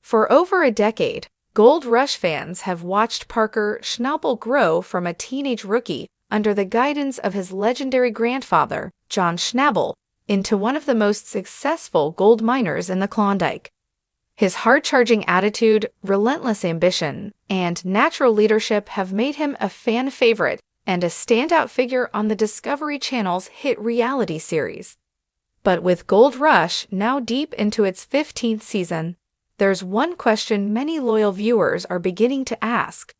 For over a decade, Gold Rush fans have watched Parker Schnabel grow from a teenage rookie under the guidance of his legendary grandfather, John Schnabel, into one of the most successful gold miners in the Klondike. His hard-charging attitude, relentless ambition, and natural leadership have made him a fan favorite and a standout figure on the Discovery Channel's hit reality series. But with Gold Rush now deep into its 15th season, there's one question many loyal viewers are beginning to ask.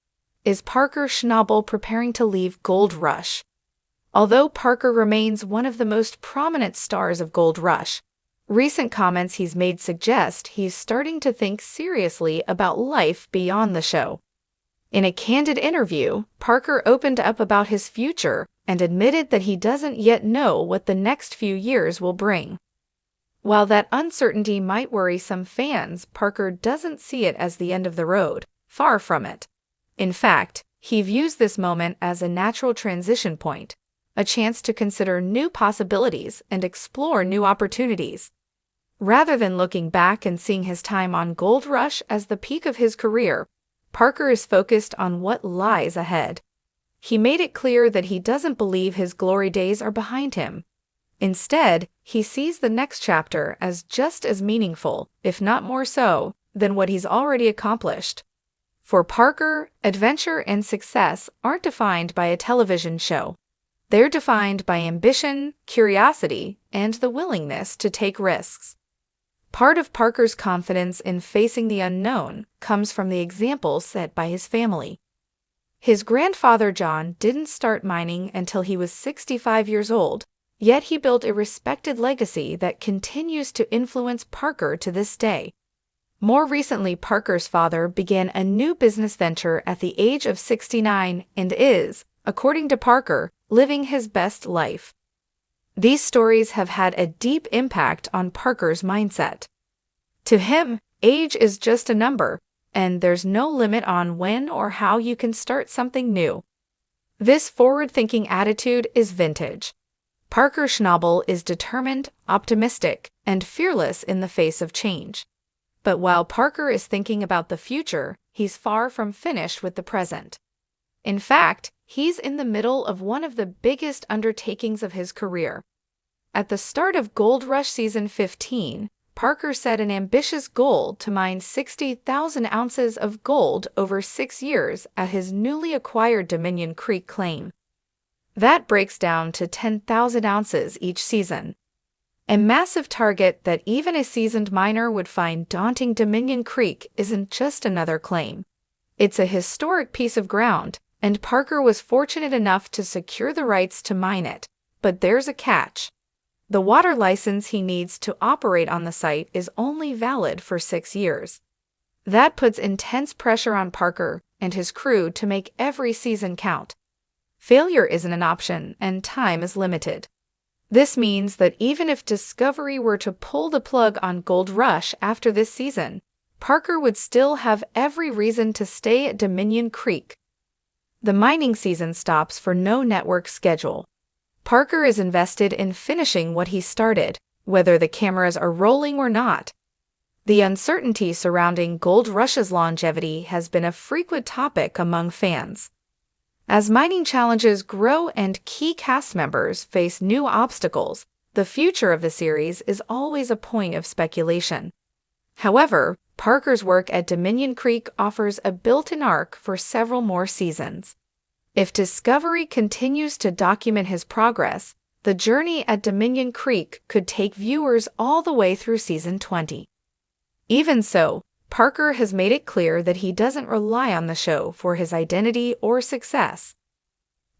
Is Parker Schnabel preparing to leave Gold Rush? Although Parker remains one of the most prominent stars of Gold Rush, recent comments he's made suggest he's starting to think seriously about life beyond the show. In a candid interview, Parker opened up about his future and admitted that he doesn't yet know what the next few years will bring. While that uncertainty might worry some fans, Parker doesn't see it as the end of the road, far from it. In fact, he views this moment as a natural transition point, a chance to consider new possibilities and explore new opportunities. Rather than looking back and seeing his time on Gold Rush as the peak of his career, Parker is focused on what lies ahead. He made it clear that he doesn't believe his glory days are behind him. Instead, he sees the next chapter as just as meaningful, if not more so, than what he's already accomplished. For Parker, adventure and success aren't defined by a television show. They're defined by ambition, curiosity, and the willingness to take risks. Part of Parker's confidence in facing the unknown comes from the example set by his family. His grandfather John didn't start mining until he was 65 years old, yet he built a respected legacy that continues to influence Parker to this day. More recently, Parker's father began a new business venture at the age of 69 and is, according to Parker, living his best life. These stories have had a deep impact on Parker's mindset. To him, age is just a number, and there's no limit on when or how you can start something new. This forward-thinking attitude is vintage. Parker Schnabel is determined, optimistic, and fearless in the face of change. But while Parker is thinking about the future, he's far from finished with the present. In fact, he's in the middle of one of the biggest undertakings of his career. At the start of Gold Rush Season 15, Parker set an ambitious goal to mine 60,000 ounces of gold over 6 years at his newly acquired Dominion Creek claim. That breaks down to 10,000 ounces each season. A massive target that even a seasoned miner would find daunting. Dominion Creek isn't just another claim. It's a historic piece of ground, and Parker was fortunate enough to secure the rights to mine it. But there's a catch. The water license he needs to operate on the site is only valid for 6 years. That puts intense pressure on Parker and his crew to make every season count. Failure isn't an option, and time is limited. This means that even if Discovery were to pull the plug on Gold Rush after this season, Parker would still have every reason to stay at Dominion Creek. The mining season stops for no network schedule. Parker is invested in finishing what he started, whether the cameras are rolling or not. The uncertainty surrounding Gold Rush's longevity has been a frequent topic among fans. As mining challenges grow and key cast members face new obstacles, the future of the series is always a point of speculation. However, Parker's work at Dominion Creek offers a built-in arc for several more seasons. If Discovery continues to document his progress, the journey at Dominion Creek could take viewers all the way through Season 20. Even so, Parker has made it clear that he doesn't rely on the show for his identity or success.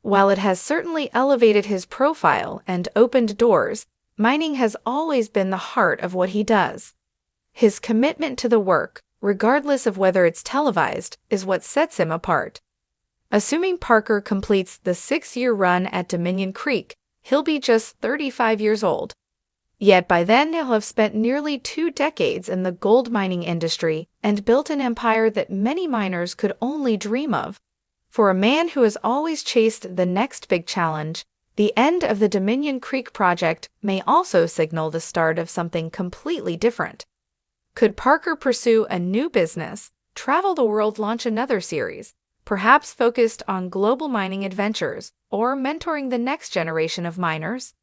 While it has certainly elevated his profile and opened doors, mining has always been the heart of what he does. His commitment to the work, regardless of whether it's televised, is what sets him apart. Assuming Parker completes the 6-year run at Dominion Creek, he'll be just 35 years old. Yet by then he'll have spent nearly 2 decades in the gold mining industry and built an empire that many miners could only dream of. For a man who has always chased the next big challenge, the end of the Dominion Creek project may also signal the start of something completely different. Could Parker pursue a new business, travel the world, launch another series, perhaps focused on global mining adventures or mentoring the next generation of miners?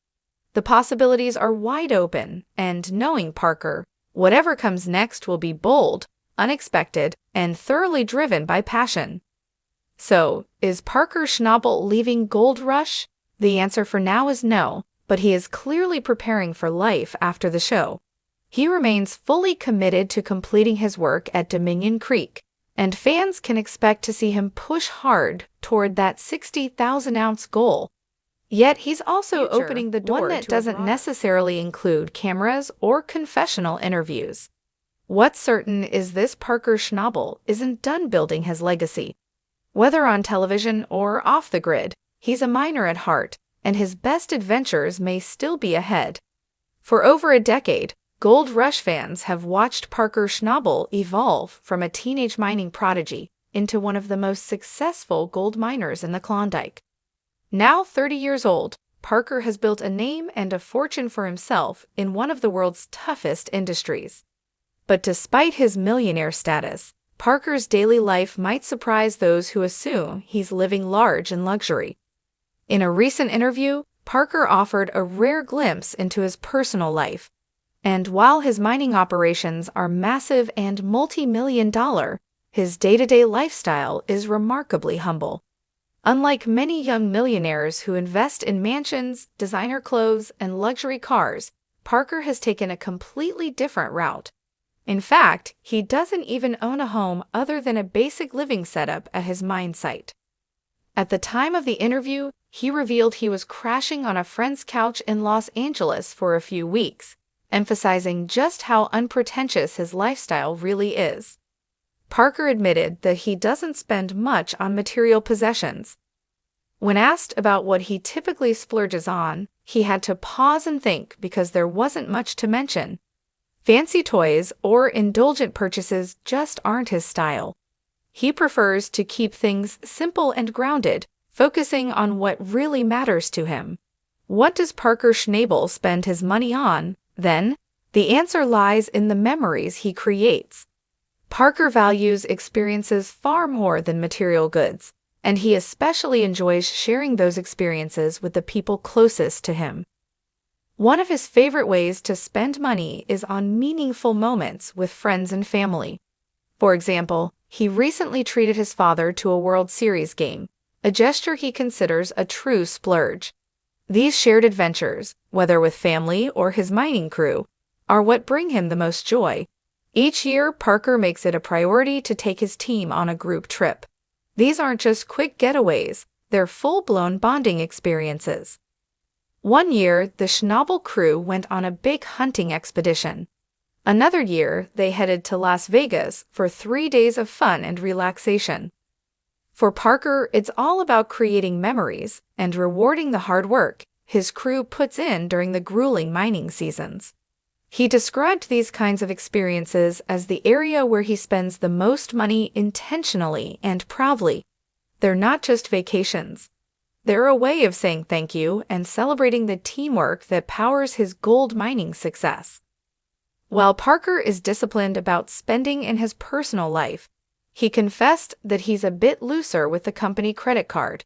The possibilities are wide open, and knowing Parker, whatever comes next will be bold, unexpected, and thoroughly driven by passion. So, is Parker Schnabel leaving Gold Rush? The answer for now is no, but he is clearly preparing for life after the show. He remains fully committed to completing his work at Dominion Creek, and fans can expect to see him push hard toward that 60,000-ounce goal. Yet he's also opening the door, one that doesn't necessarily include cameras or confessional interviews. What's certain is this: Parker Schnabel isn't done building his legacy. Whether on television or off the grid, he's a miner at heart, and his best adventures may still be ahead. For over a decade, Gold Rush fans have watched Parker Schnabel evolve from a teenage mining prodigy into one of the most successful gold miners in the Klondike. Now 30 years old, Parker has built a name and a fortune for himself in one of the world's toughest industries. But despite his millionaire status, Parker's daily life might surprise those who assume he's living large in luxury. In a recent interview, Parker offered a rare glimpse into his personal life. And while his mining operations are massive and multi-million-dollar, his day-to-day lifestyle is remarkably humble. Unlike many young millionaires who invest in mansions, designer clothes, and luxury cars, Parker has taken a completely different route. In fact, he doesn't even own a home other than a basic living setup at his mine site. At the time of the interview, he revealed he was crashing on a friend's couch in Los Angeles for a few weeks, emphasizing just how unpretentious his lifestyle really is. Parker admitted that he doesn't spend much on material possessions. When asked about what he typically splurges on, he had to pause and think because there wasn't much to mention. Fancy toys or indulgent purchases just aren't his style. He prefers to keep things simple and grounded, focusing on what really matters to him. What does Parker Schnabel spend his money on, then? The answer lies in the memories he creates. Parker values experiences far more than material goods, and he especially enjoys sharing those experiences with the people closest to him. One of his favorite ways to spend money is on meaningful moments with friends and family. For example, he recently treated his father to a World Series game, a gesture he considers a true splurge. These shared adventures, whether with family or his mining crew, are what bring him the most joy. Each year, Parker makes it a priority to take his team on a group trip. These aren't just quick getaways, they're full-blown bonding experiences. One year, the Schnabel crew went on a big hunting expedition. Another year, they headed to Las Vegas for 3 days of fun and relaxation. For Parker, it's all about creating memories and rewarding the hard work his crew puts in during the grueling mining seasons. He described these kinds of experiences as the area where he spends the most money intentionally and proudly. They're not just vacations. They're a way of saying thank you and celebrating the teamwork that powers his gold mining success. While Parker is disciplined about spending in his personal life, he confessed that he's a bit looser with the company credit card.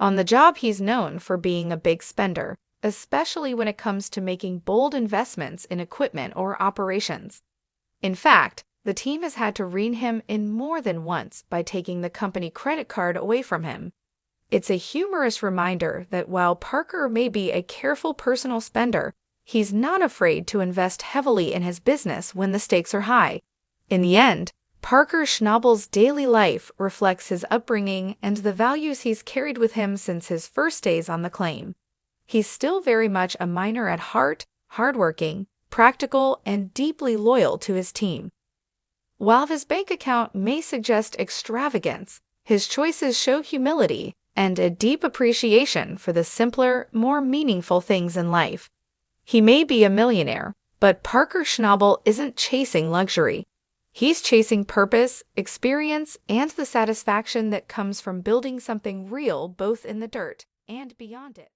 On the job, he's known for being a big spender, especially when it comes to making bold investments in equipment or operations. In fact, the team has had to rein him in more than once by taking the company credit card away from him. It's a humorous reminder that while Parker may be a careful personal spender, he's not afraid to invest heavily in his business when the stakes are high. In the end, Parker Schnabel's daily life reflects his upbringing and the values he's carried with him since his first days on the claim. He's still very much a miner at heart, hardworking, practical, and deeply loyal to his team. While his bank account may suggest extravagance, his choices show humility and a deep appreciation for the simpler, more meaningful things in life. He may be a millionaire, but Parker Schnabel isn't chasing luxury. He's chasing purpose, experience, and the satisfaction that comes from building something real both in the dirt and beyond it.